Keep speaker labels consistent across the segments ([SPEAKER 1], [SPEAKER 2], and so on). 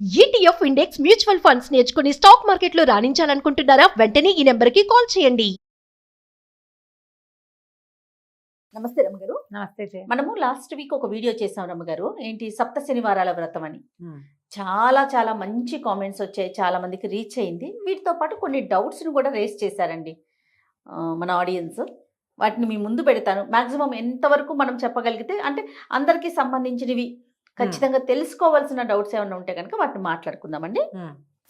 [SPEAKER 1] ETF index mutual funds నేర్చుకుని stock మార్కెట్లో రాణించాలనుకుంటున్నారా? వెంటనే ఈ నెంబర్కి కాల్ చేయండి.
[SPEAKER 2] నమస్తే రమ్మగారు.
[SPEAKER 3] నమస్తే జయ.
[SPEAKER 2] మనము లాస్ట్ వీక్ ఒక వీడియో చేసాం రమ్మగారు, ఏంటి సప్త శనివారాల వ్రతం అని. చాలా చాలా మంచి కామెంట్స్ వచ్చాయి, చాలా మందికి రీచ్ అయింది. వీటితో పాటు కొన్ని డౌట్స్ని కూడా రేస్ చేశారండి మన ఆడియన్స్. వాటిని మీ ముందు పెడతాను. మ్యాక్సిమం ఎంతవరకు మనం చెప్పగలిగితే, అంటే అందరికీ సంబంధించినవి ఖచ్చితంగా తెలుసుకోవాల్సిన డౌట్స్ ఏమైనా ఉంటే కనుక వాటిని మాట్లాడుకుందామండి.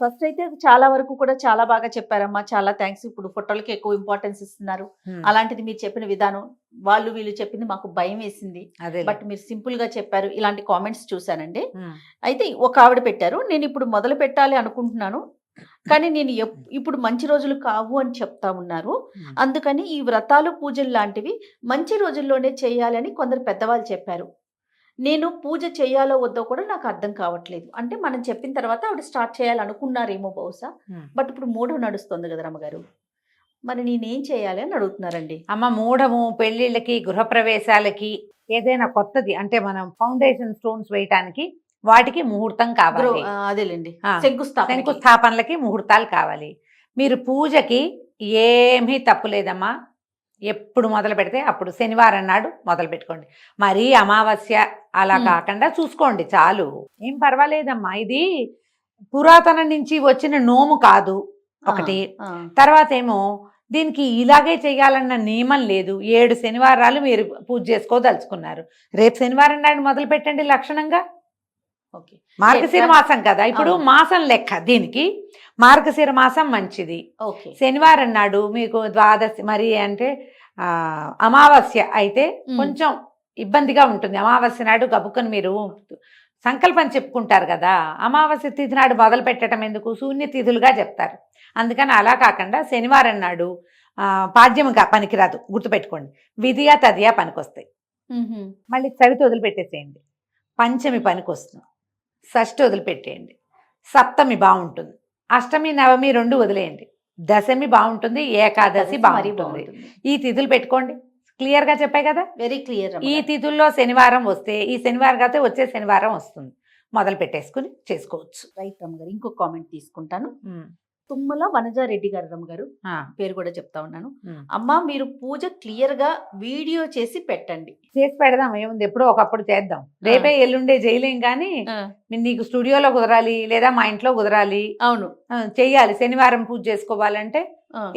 [SPEAKER 2] ఫస్ట్ అయితే చాలా వరకు కూడా చాలా బాగా చెప్పారమ్మా, చాలా థ్యాంక్స్. ఇప్పుడు ఫోటోలకి ఎక్కువ ఇంపార్టెన్స్ ఇస్తున్నారు. అలాంటిది మీరు చెప్పిన విధానం, వాళ్ళు వీళ్ళు చెప్పింది మాకు భయం వేసింది, బట్ మీరు సింపుల్ గా చెప్పారు. ఇలాంటి కామెంట్స్ చూసానండి. అయితే ఒక ఆవిడ పెట్టారు, నేను ఇప్పుడు మొదలు పెట్టాలి అనుకుంటున్నాను, కానీ నేను ఇప్పుడు మంచి రోజులు కావు అని చెప్తా ఉన్నారు. అందుకని ఈ వ్రతాలు పూజలు లాంటివి మంచి రోజుల్లోనే చేయాలని కొందరు పెద్దవాళ్ళు చెప్పారు. నేను పూజ చేయాలో వద్దో కూడా నాకు అర్థం కావట్లేదు. అంటే మనం చెప్పిన తర్వాత ఆవిడ స్టార్ట్ చేయాలనుకున్నారేమో బహుశా, బట్ ఇప్పుడు మూఢం నడుస్తుంది కదా రమ్మగారు, మరి నేనేం చేయాలి అని అడుగుతున్నారండి.
[SPEAKER 3] అమ్మ, మూఢము పెళ్లిళ్ళకి, గృహప్రవేశాలకి, ఏదైనా కొత్తది అంటే మనం ఫౌండేషన్ స్టోన్స్ వేయటానికి వాటికి ముహూర్తం కావాలి.
[SPEAKER 2] అదేలేండి,
[SPEAKER 3] శంకుస్థాపనలకి ముహూర్తాలు కావాలి. మీరు పూజకి ఏమీ తప్పులేదమ్మా. ఎప్పుడు మొదలు పెడితే అప్పుడు శనివారం నాడు మొదలు పెట్టుకోండి. మరీ అమావాస్య అలా కాకుండా చూసుకోండి, చాలు, ఏం పర్వాలేదమ్మా. ఇది పురాతనం నుంచి వచ్చిన నోము కాదు ఒకటి. తర్వాత ఏమో దీనికి ఇలాగే చేయాలన్న నియమం లేదు. 7 శనివారాలు మీరు పూజ చేసుకోదలుచుకున్నారు. రేపు శనివారం నాడు మొదలు పెట్టండి లక్షణంగా. మార్గశిర మాసం కదా ఇప్పుడు, మాసం లెక్క దీనికి. మార్గశిర మాసం మంచిది. శనివారం నాడు మీకు ద్వాదశి, మరి అంటే అమావాస్య అయితే కొంచెం ఇబ్బందిగా ఉంటుంది. అమావాస్య నాడు గబుక్కని మీరు సంకల్పం చెప్పుకుంటారు కదా, అమావాస్య తిథి నాడు మొదలు పెట్టడం ఎందుకు, శూన్య తిథులుగా చెప్తారు. అందుకని అలా కాకుండా శనివారం నాడు పాడ్యముగా పనికిరాదు, గుర్తుపెట్టుకోండి. విధియా తదియా పనికొస్తాయి. మళ్ళీ చవితి వదిలిపెట్టేసేయండి. పంచమి పనికొస్తుంది. షష్ఠి వదిలిపెట్టేయండి. సప్తమి బాగుంటుంది. అష్టమి నవమి 2 వదిలేయండి. దశమి బాగుంటుంది. ఏకాదశి బాగుంటుంది. ఈ తిథులు పెట్టుకోండి. క్లియర్ గా చెప్పాయి కదా, వెరీ క్లియర్. ఈ తిథుల్లో శనివారం వస్తే ఈ శనివారం కాకపోతే వచ్చే శనివారం వస్తుంది, మొదలు పెట్టేసుకుని చేసుకోవచ్చు.
[SPEAKER 2] రైట్ రమ్మగారు. ఇంకొక కామెంట్ తీసుకుంటాను. తుమ్మల వనజారెడ్డి గారు రమ్మగారు, పేరు కూడా చెప్తా ఉన్నాను. అమ్మా, మీరు పూజ క్లియర్ గా వీడియో చేసి పెట్టండి.
[SPEAKER 3] చేసి పెడదాం, ఏముంది, ఎప్పుడో ఒకప్పుడు చేద్దాం. రేపే ఎల్లుండే చేయలేం, కానీ నీకు స్టూడియోలో కుదరాలి లేదా మా ఇంట్లో కుదరాలి.
[SPEAKER 2] అవును,
[SPEAKER 3] చెయ్యాలి. శనివారం పూజ చేసుకోవాలంటే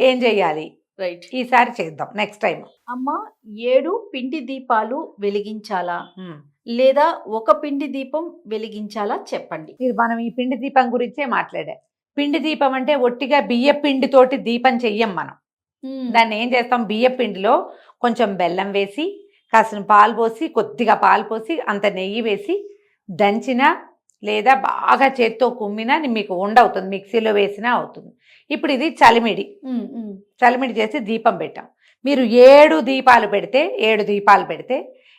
[SPEAKER 3] ఏం చెయ్యాలి,
[SPEAKER 2] రైట్,
[SPEAKER 3] ఈసారి చేద్దాం నెక్స్ట్ టైం.
[SPEAKER 2] అమ్మా, 7 పిండి దీపాలు వెలిగించాలా లేదా ఒక పిండి దీపం వెలిగించాలా చెప్పండి.
[SPEAKER 3] మనం ఈ పిండి దీపం గురించే మాట్లాడా. పిండి దీపం అంటే ఒట్టిగా బియ్య పిండితోటి దీపం చెయ్యం మనం. దాన్ని ఏం చేస్తాం, బియ్య పిండిలో కొంచెం బెల్లం వేసి, కాసిన పాలు పోసి, కొద్దిగా పాలు పోసి, అంత నెయ్యి వేసి దంచిన లేదా బాగా చేత్తో కుమ్మినా మీకు ఉండవుతుంది, మిక్సీలో వేసినా అవుతుంది. ఇప్పుడు ఇది చలిమిడి చేసి దీపం పెట్టాం. మీరు 7 దీపాలు పెడితే 7 దీపాలు పెడితే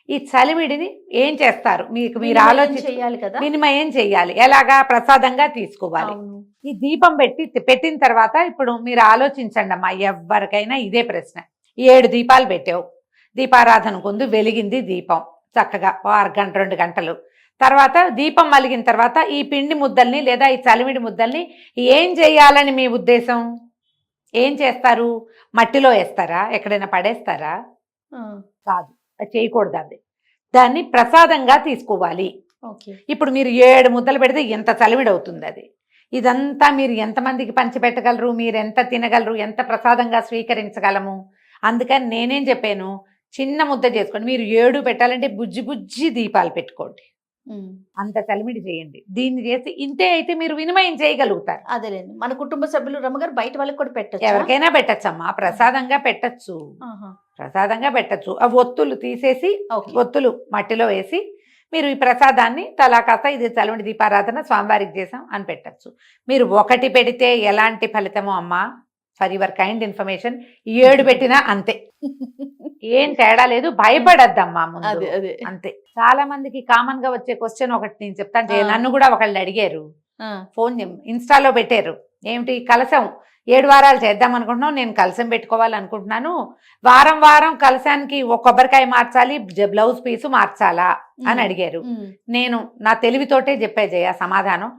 [SPEAKER 3] ఈ చలిమిడిని ఏం చేస్తారు, మీకు మీరు ఆలోచించాలి కదా. మినిమం ఏం చెయ్యాలి, ఎలాగా ప్రసాదంగా తీసుకోవాలి. ఈ దీపం పెట్టిన తర్వాత ఇప్పుడు మీరు ఆలోచించండి అమ్మా, ఎవరికైనా ఇదే ప్రశ్న. 7 దీపాలు పెట్టావు, దీపారాధన కొందు వెలిగింది దీపం చక్కగా 1 గంట 2 గంటలు. తర్వాత దీపం వెలిగిన తర్వాత ఈ పిండి ముద్దల్ని లేదా ఈ చలిమిడి ముద్దల్ని ఏం చేయాలని మీ ఉద్దేశం? ఏం చేస్తారు? మట్టిలో వేస్తారా, ఎక్కడైనా పడేస్తారా? కాదు, చేయకూడదు. అది దాన్ని ప్రసాదంగా తీసుకోవాలి. ఇప్పుడు మీరు 7 ముద్దలు పెడితే ఎంత చలిమిడి అవుతుంది అది. ఇదంతా మీరు ఎంతమందికి పంచిపెట్టగలరు, మీరు ఎంత తినగలరు, ఎంత ప్రసాదంగా స్వీకరించగలము. అందుకని నేనేం చెప్పాను, చిన్న ముద్ద చేసుకోండి. మీరు 7 పెట్టాలంటే బుజ్జి దీపాలు పెట్టుకోండి, అంత చలిమిడి చేయండి. దీన్ని చేసి ఇంతే అయితే మీరు వినిమయం చేయగలుగుతారు.
[SPEAKER 2] అదేలేండి, మన కుటుంబ సభ్యులు రమ్మగారు బయట వాళ్ళకి కూడా పెట్టచ్చు,
[SPEAKER 3] ఎవరికైనా పెట్టచ్చమ్మా. ప్రసాదంగా పెట్టచ్చు, ప్రసాదంగా పెట్టచ్చు. ఆ ఒత్తులు తీసేసి ఒత్తులు మట్టిలో వేసి మీరు ఈ ప్రసాదాన్ని తలా కాస్త ఇది చలిమిడి దీపారాధన స్వామివారికి చేసాం అని పెట్టచ్చు. మీరు 1 పెడితే ఎలాంటి ఫలితమో అమ్మా, ఫర్ యువర్ కైండ్ ఇన్ఫర్మేషన్, 7 పెట్టినా అంతే, ఏం తేడా లేదు. భయపడద్దమ్మా ముందు, అంతే. చాలా మందికి కామన్ గా వచ్చే క్వశ్చన్ ఒకటి నేను చెప్తాను. నన్ను కూడా ఒకళ్ళు అడిగారు, ఫోన్ ఇన్స్టాలో పెట్టారు, ఏమిటి కలశం 7 వారాలు చేద్దాం అనుకుంటున్నాం, నేను కలశం పెట్టుకోవాలనుకుంటున్నాను, వారం వారం కలశానికి ఒక కొబ్బరికాయ మార్చాలి, బ్లౌజ్ పీసు మార్చాలా అని అడిగారు. నేను నా తెలివితోటే చెప్పే జయ సమాధానం.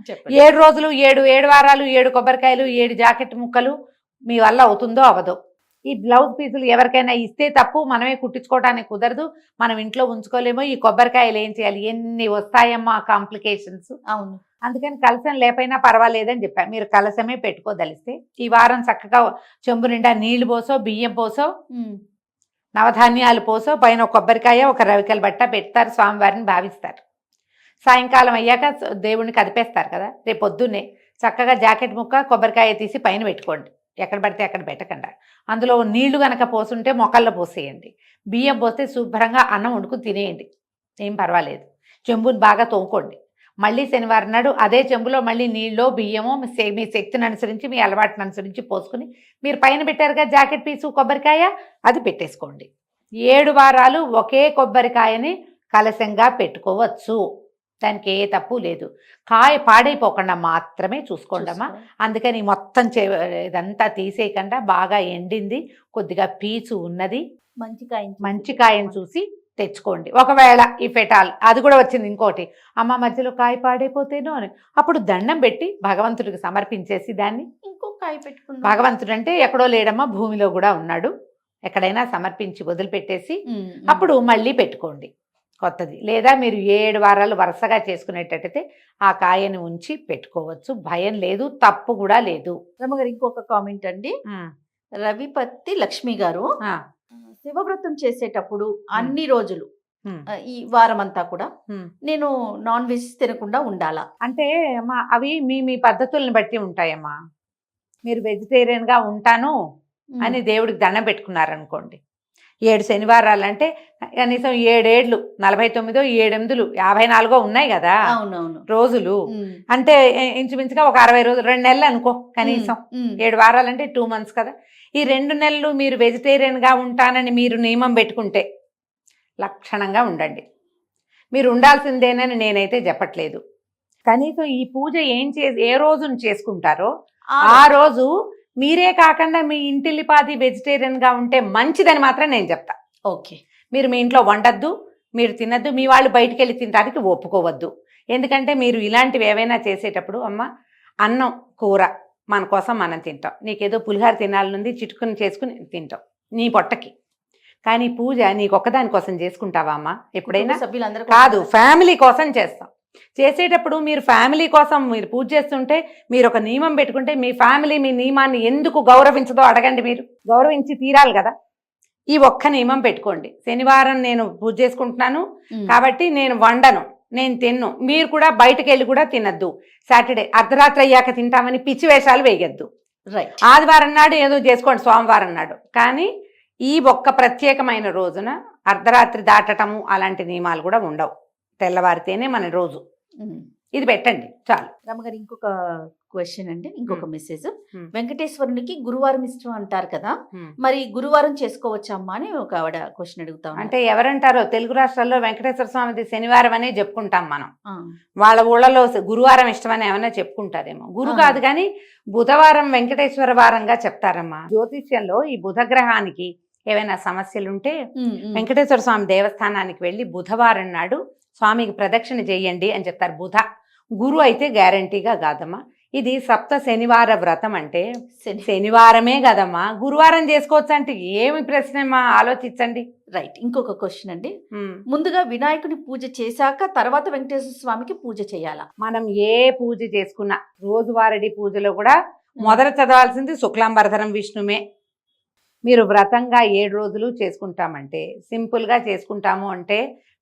[SPEAKER 3] 7 రోజులు 7 వారాలు 7 కొబ్బరికాయలు 7 జాకెట్ ముక్కలు మీ వల్ల అవుతుందో అవదో. ఈ బ్లౌజ్ పీసులు ఎవరికైనా ఇస్తే తప్పు, మనమే కుట్టించుకోవడానికి కుదరదు, మనం ఇంట్లో ఉంచుకోలేమో. ఈ కొబ్బరికాయలు ఏం చేయాలి, ఎన్ని వస్తాయమ్మా కాంప్లికేషన్స్.
[SPEAKER 2] అవును,
[SPEAKER 3] అందుకని కలశం లేకపోయినా పర్వాలేదని చెప్పాను. మీరు కలశమే పెట్టుకోదలిస్తే ఈ వారం చక్కగా చెంబు నిండా నీళ్లు పోసో, బియ్యం పోసో, నవధాన్యాలు పోసో, పైన ఒక కొబ్బరికాయ ఒక రవికల బట్ట పెడతారు, స్వామివారిని భావిస్తారు. సాయంకాలం అయ్యాక దేవుణ్ణి కదిపేస్తారు కదా, రేపు పొద్దున్నే చక్కగా జాకెట్ ముక్క కొబ్బరికాయ తీసి పైన పెట్టుకోండి, ఎక్కడ పడితే అక్కడ పెట్టకుండా. అందులో నీళ్లు గనక పోసుంటే మొక్కల్లో పోసేయండి, బియ్యం పోస్తే శుభ్రంగా అన్నం వండుకుని తినేయండి, ఏం పర్వాలేదు. చెంబుని బాగా తోముకోండి. మళ్ళీ శనివారం నాడు అదే చెంబులో మళ్ళీ నీళ్ళో బియ్యమో మీ శక్తిని అనుసరించి, మీ అలవాటుని అనుసరించి పోసుకుని, మీరు పైన పెట్టారుగా జాకెట్ పీసు కొబ్బరికాయ, అది పెట్టేసుకోండి. 7 వారాలు ఒకే కొబ్బరికాయని కలశంగా పెట్టుకోవచ్చు, దానికి ఏ తప్పు లేదు. కాయ పాడైపోకుండా మాత్రమే చూసుకోండమ్మా. అందుకని మొత్తం ఇదంతా తీసేయకుండా బాగా ఎండింది, కొద్దిగా పీచు ఉన్నది మంచి కాయను చూసి తెచ్చుకోండి. ఒకవేళ ఈ ఫెటాల్ అది కూడా వచ్చింది ఇంకోటి, అమ్మ మధ్యలో కాయ పాడైపోతేనో అని, అప్పుడు దండం పెట్టి భగవంతుడికి సమర్పించేసి దాన్ని
[SPEAKER 2] ఇంకో కాయ పెట్టుకుందాం.
[SPEAKER 3] భగవంతుడు అంటే ఎక్కడో లేడమ్మా, భూమిలో కూడా ఉన్నాడు, ఎక్కడైనా సమర్పించి వదిలిపెట్టేసి అప్పుడు మళ్ళీ పెట్టుకోండి కొత్తది. లేదా మీరు 7 వారాలు వరుసగా చేసుకునేటట్టయితే ఆ కాయని ఉంచి పెట్టుకోవచ్చు, భయం లేదు, తప్పు కూడా లేదు.
[SPEAKER 2] రమ్మగారు ఇంకొక కామెంట్ అండి, రవిపత్తి లక్ష్మి గారు, శివవ్రతం చేసేటప్పుడు అన్ని రోజులు ఈ వారం అంతా కూడా నేను నాన్ వెజ్ తినకుండా ఉండాలా?
[SPEAKER 3] అంటే అమ్మా అవి మీ పద్ధతులను బట్టి ఉంటాయమ్మా. మీరు వెజిటేరియన్ గా ఉంటాను అని దేవుడికి దండం పెట్టుకున్నారనుకోండి, 7 శనివారాలు అంటే కనీసం 7 ఏళ్ళు 49 7 54 ఉన్నాయి కదా
[SPEAKER 2] అవునవును
[SPEAKER 3] రోజులు, అంటే ఇంచుమించుగా ఒక 60 రోజులు, 2 నెలలు అనుకో కనీసం. 7 వారాలు అంటే 2 months కదా. ఈ 2 నెలలు మీరు వెజిటేరియన్ గా ఉంటానని మీరు నియమం పెట్టుకుంటే లక్షణంగా ఉండండి. మీరు ఉండాల్సిందేనని నేనైతే చెప్పట్లేదు. కనీసం ఈ పూజ ఏ రోజున చేసుకుంటారో ఆ రోజు మీరే కాకుండా మీ ఇంటిల్లిపాది వెజిటేరియన్ గా ఉంటే మంచిదని మాత్రం నేను చెప్తా.
[SPEAKER 2] ఓకే,
[SPEAKER 3] మీరు మీ ఇంట్లో వండద్దు, మీరు తినద్దు, మీ వాళ్ళు బయటికి వెళ్ళి తినడానికి ఒప్పుకోవద్దు. ఎందుకంటే మీరు ఇలాంటివి ఏవైనా చేసేటప్పుడు అమ్మ అన్నం కూర మన కోసం మనం తింటాం, నీకేదో పులిహార తినాలనుంది చిటుకుని చేసుకుని తింటాం నీ పొట్టకి, కానీ పూజ నీకొక్కదాని కోసం చేసుకుంటావా అమ్మ ఎప్పుడైనా?
[SPEAKER 2] సభ్యులందరూ
[SPEAKER 3] కాదు, ఫ్యామిలీ కోసం చేస్తాం. చేసేటప్పుడు మీరు ఫ్యామిలీ కోసం మీరు పూజ చేస్తుంటే మీరు ఒక నియమం పెట్టుకుంటే మీ ఫ్యామిలీ మీ నియమాన్ని ఎందుకు గౌరవించదో అడగండి. మీరు గౌరవించి తీరాలి కదా. ఈ ఒక్క నియమం పెట్టుకోండి, శనివారం నేను పూజ చేసుకుంటున్నాను కాబట్టి నేను వండను, నేను తిన్ను, మీరు కూడా బయటకు వెళ్ళి కూడా తినద్దు, సాటర్డే అర్ధరాత్రి అయ్యాక తింటామని పిచ్చి వేషాలు వేయద్దు. ఆదివారం నాడు ఏదో చేసుకోండి, సోమవారం నాడు, కానీ ఈ ఒక్క ప్రత్యేకమైన రోజున అర్ధరాత్రి దాటటము అలాంటి నియమాలు కూడా ఉండవు. తెల్లవారితేనే మన రోజు, ఇది పెట్టండి చాలు.
[SPEAKER 2] రమ్మగారు ఇంకొక క్వశ్చన్ అండి, ఇంకొక మెసేజ్, వెంకటేశ్వరునికి గురువారం ఇష్టం అంటారు కదా, మరి గురువారం చేసుకోవచ్చా అమ్మా అని ఒక ఆవిడ క్వశ్చన్ అడుగుతాం.
[SPEAKER 3] అంటే ఎవరంటారో తెలుగు రాష్ట్రాల్లో వెంకటేశ్వర స్వామిది శనివారం అనే చెప్పుకుంటాం మనం, వాళ్ళ ఊళ్ళలో గురువారం ఇష్టం అని ఏమైనా చెప్పుకుంటారేమో. గురు కాదు కానీ బుధవారం వెంకటేశ్వర వారంగా చెప్తారమ్మా. జ్యోతిష్యంలో ఈ బుధ గ్రహానికి ఏవైనా సమస్యలుంటే వెంకటేశ్వర స్వామి దేవస్థానానికి వెళ్ళి బుధవారం నాడు స్వామికి ప్రదక్షిణ చేయండి అని చెప్తారు. బుధ గురు అయితే గ్యారంటీగా కాదమ్మా. ఇది సప్త శనివార వ్రతం అంటే శనివారమే కదమ్మా, గురువారం చేసుకోవచ్చు అంటే ఏమి ప్రశ్నమ్మా, ఆలోచించండి.
[SPEAKER 2] రైట్, ఇంకొక క్వశ్చన్ అండి, ముందుగా వినాయకుని పూజ చేశాక తర్వాత వెంకటేశ్వర స్వామికి పూజ చేయాలా?
[SPEAKER 3] మనం ఏ పూజ చేసుకున్నా రోజువారీ పూజలో కూడా మొదట చదవాల్సింది శుక్లాంబరధరం విష్ణుమే. మీరు వ్రతంగా 7 రోజులు చేసుకుంటామంటే, సింపుల్గా చేసుకుంటాము అంటే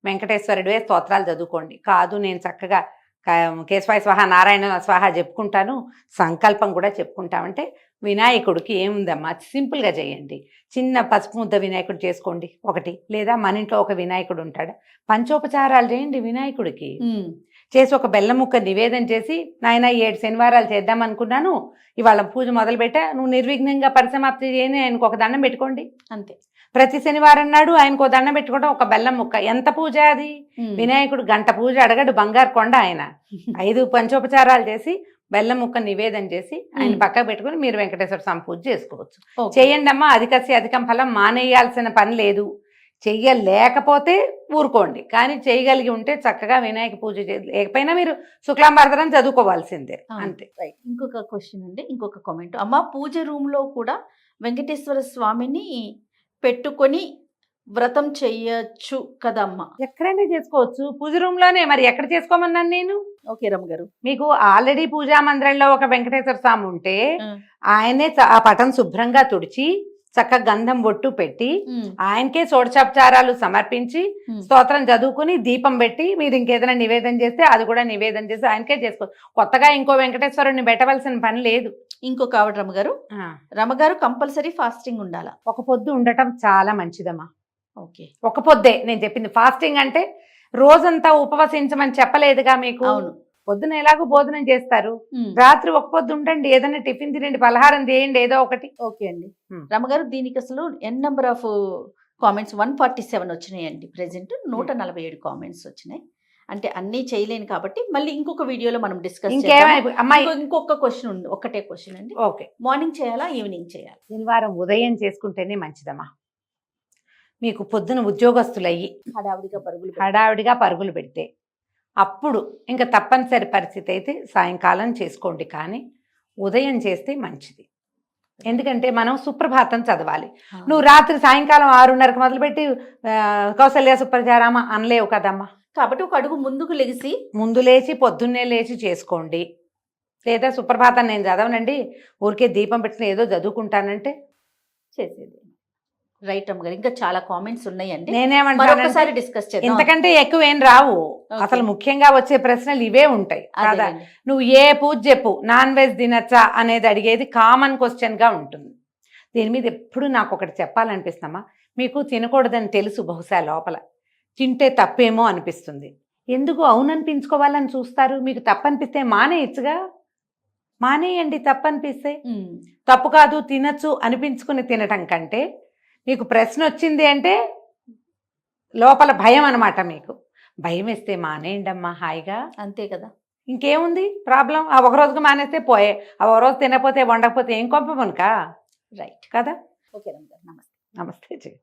[SPEAKER 3] వెంకటేశ్వరుడివే స్తోత్రాలు చదువుకోండి. కాదు నేను చక్కగా కేశవాయ స్వాహ నారాయణ స్వాహ చెప్పుకుంటాను, సంకల్పం కూడా చెప్పుకుంటామంటే వినాయకుడికి ఏముందమ్మా, సింపుల్గా చేయండి. చిన్న పసుపు ముద్ద వినాయకుడు చేసుకోండి ఒకటి, లేదా మన ఇంట్లో ఒక వినాయకుడు ఉంటాడు, పంచోపచారాలు చేయండి వినాయకుడికి. చేసి ఒక బెల్లం ముక్క నివేదన చేసి, నాయన 7 శనివారాలు చేద్దాం అనుకున్నాను, ఇవాళ పూజ మొదలుపెట్టా, నువ్వు నిర్విఘ్నంగా పరిసమాప్తి చేయని ఆయనకు ఒక దండం పెట్టుకోండి అంతే. ప్రతి శనివారం నాడు ఆయనకు ఒక దండం పెట్టుకోవడం, ఒక బెల్లం ముక్క. ఎంత పూజ అది? వినాయకుడు గంట పూజ అడగడు, బంగారు కొండ ఆయన. 5 పంచోపచారాలు చేసి బెల్లం ముక్క నివేదన చేసి ఆయన పక్కకు పెట్టుకుని మీరు వెంకటేశ్వర స్వామి పూజ చేసుకోవచ్చు.
[SPEAKER 2] ఓకే.
[SPEAKER 3] చేయండి అమ్మా, అధికస్య అధికం ఫలం, మానేయాల్సిన పని లేదు. చెయ్యలేకపోతే ఊరుకోండి, కానీ చేయగలిగి ఉంటే చక్కగా వినాయక పూజ లేకపోయినా మీరు శుక్లాంబరధరం చదువుకోవాల్సిందే, అంతే.
[SPEAKER 2] రైట్. ఇంకొక క్వశ్చన్ అండి, ఇంకొక కామెంట్. అమ్మ, పూజ రూమ్ లో కూడా వెంకటేశ్వర స్వామిని పెట్టుకొని వ్రతం చెయ్యొచ్చు కదమ్మా?
[SPEAKER 3] ఎక్కడైనా చేసుకోవచ్చు, పూజ రూమ్ లోనే. మరి ఎక్కడ చేసుకోమన్నాను నేను?
[SPEAKER 2] ఓకే రమ్మగారు.
[SPEAKER 3] మీకు ఆల్రెడీ పూజా మందిరంలో ఒక వెంకటేశ్వర స్వామి ఉంటే
[SPEAKER 2] ఆ.
[SPEAKER 3] ఆయనే ఆ పటం శుభ్రంగా తుడిచి చక్కగా గంధం బొట్టు పెట్టి ఆయనకే షోడశోపచారాలు సమర్పించి స్తోత్రం చదువుకుని దీపం పెట్టి మీరు ఇంకేదైనా నివేదన చేస్తే అది కూడా నివేదన చేసి ఆయనకే చేసుకోవచ్చు. కొత్తగా ఇంకో వెంకటేశ్వరుడిని పెట్టవలసిన పని లేదు.
[SPEAKER 2] ఇంకొక ఆవిడ రమ్మగారు, రమ్మగారు కంపల్సరీ ఫాస్టింగ్ ఉండాలా?
[SPEAKER 3] ఒక పొద్దు ఉండటం చాలా మంచిదమ్మా.
[SPEAKER 2] ఓకే.
[SPEAKER 3] ఒక పొద్దే నేను చెప్పింది. ఫాస్టింగ్ అంటే రోజంతా ఉపవసించమని చెప్పలేదుగా మీకు.
[SPEAKER 2] అవును.
[SPEAKER 3] పొద్దున ఎలాగో భోజనం చేస్తారు, రాత్రి ఒక పొద్దు ఉండండి, ఏదైనా టిఫిన్ తినండి, పలహారం చేయండి, ఏదో ఒకటి.
[SPEAKER 2] ఓకే అండి. రమ్మగారు, దీనికి అసలు ఎన్ నెంబర్ ఆఫ్ కామెంట్స్ 147 వచ్చినాయండి. ప్రెసెంట్ 147 కామెంట్స్ వచ్చినాయి. అంటే అన్నీ చేయలేను కాబట్టి మళ్ళీ ఇంకొక వీడియోలో మనం డిస్కస్ చేద్దాం.
[SPEAKER 3] అమ్మాయి
[SPEAKER 2] ఇంకొక క్వశ్చన్ ఉంది, ఒకటే క్వశ్చన్ అండి.
[SPEAKER 3] ఓకే.
[SPEAKER 2] మార్నింగ్ చేయాలా, ఈవినింగ్ చేయాలా?
[SPEAKER 3] శనివారం ఉదయం చేసుకుంటేనే మంచిదమ్మా. మీకు పొద్దున ఉద్యోగస్తులయ్యి హడావిడిగా పరుగులు పెడితే అప్పుడు ఇంకా తప్పనిసరి పరిస్థితి అయితే సాయంకాలం చేసుకోండి, కానీ ఉదయం చేస్తే మంచిది. ఎందుకంటే మనం సుప్రభాతం చదవాలి. నువ్వు రాత్రి సాయంకాలం 6:30కి మొదలుపెట్టి కౌసల్య సుప్రజారామ అనలేవు కదమ్మా.
[SPEAKER 2] కాబట్టి ఒక అడుగు ముందు
[SPEAKER 3] లేచి పొద్దున్నే లేచి చేసుకోండి. లేదా సుప్రభాతం నేను చదవనండి, ఊరికే దీపం పెట్టిన ఏదో చదువుకుంటానంటే
[SPEAKER 2] చేసేది. రైట్ అమ్మగారు, ఇంకా చాలా కామెంట్స్ ఉన్నాయండి,
[SPEAKER 3] నేనేమంటాను
[SPEAKER 2] డిస్కస్ చేద్దాం.
[SPEAKER 3] ఇంతకంటే ఎక్కువ ఏం రావు. అసలు ముఖ్యంగా వచ్చే ప్రశ్నలు ఇవే ఉంటాయి కదా. నువ్వు ఏ పూజ చెప్పు, నాన్ వెజ్ తినచ్చా అనేది అడిగేది కామన్ క్వశ్చన్ గా ఉంటుంది. దీని మీద ఎప్పుడు నాకు ఒకటి చెప్పాలనిపిస్తుందమ్మా. మీకు తినకూడదని తెలుసు, బహుశా లోపల తింటే తప్పేమో అనిపిస్తుంది. ఎందుకు అవుననిపించుకోవాలని చూస్తారు? మీకు తప్పనిపిస్తే మానేయచ్చుగా, మానేయండి. తప్పనిపిస్తే తప్పు కాదు, తినచ్చు అనిపించుకుని తినటం కంటే మీకు ప్రశ్న వచ్చింది అంటే లోపల భయం అనమాట. మీకు భయం వేస్తే మానేయండి అమ్మా హాయిగా, అంతే కదా. ఇంకేముంది ప్రాబ్లం? ఆ ఒక రోజుకి మానేస్తే పోయే, ఆ ఒక రోజు తినకపోతే వండకపోతే ఏం కొంపమునుకా, రైట్ కదా.
[SPEAKER 2] ఓకే నమస్తే.
[SPEAKER 3] నమస్తే.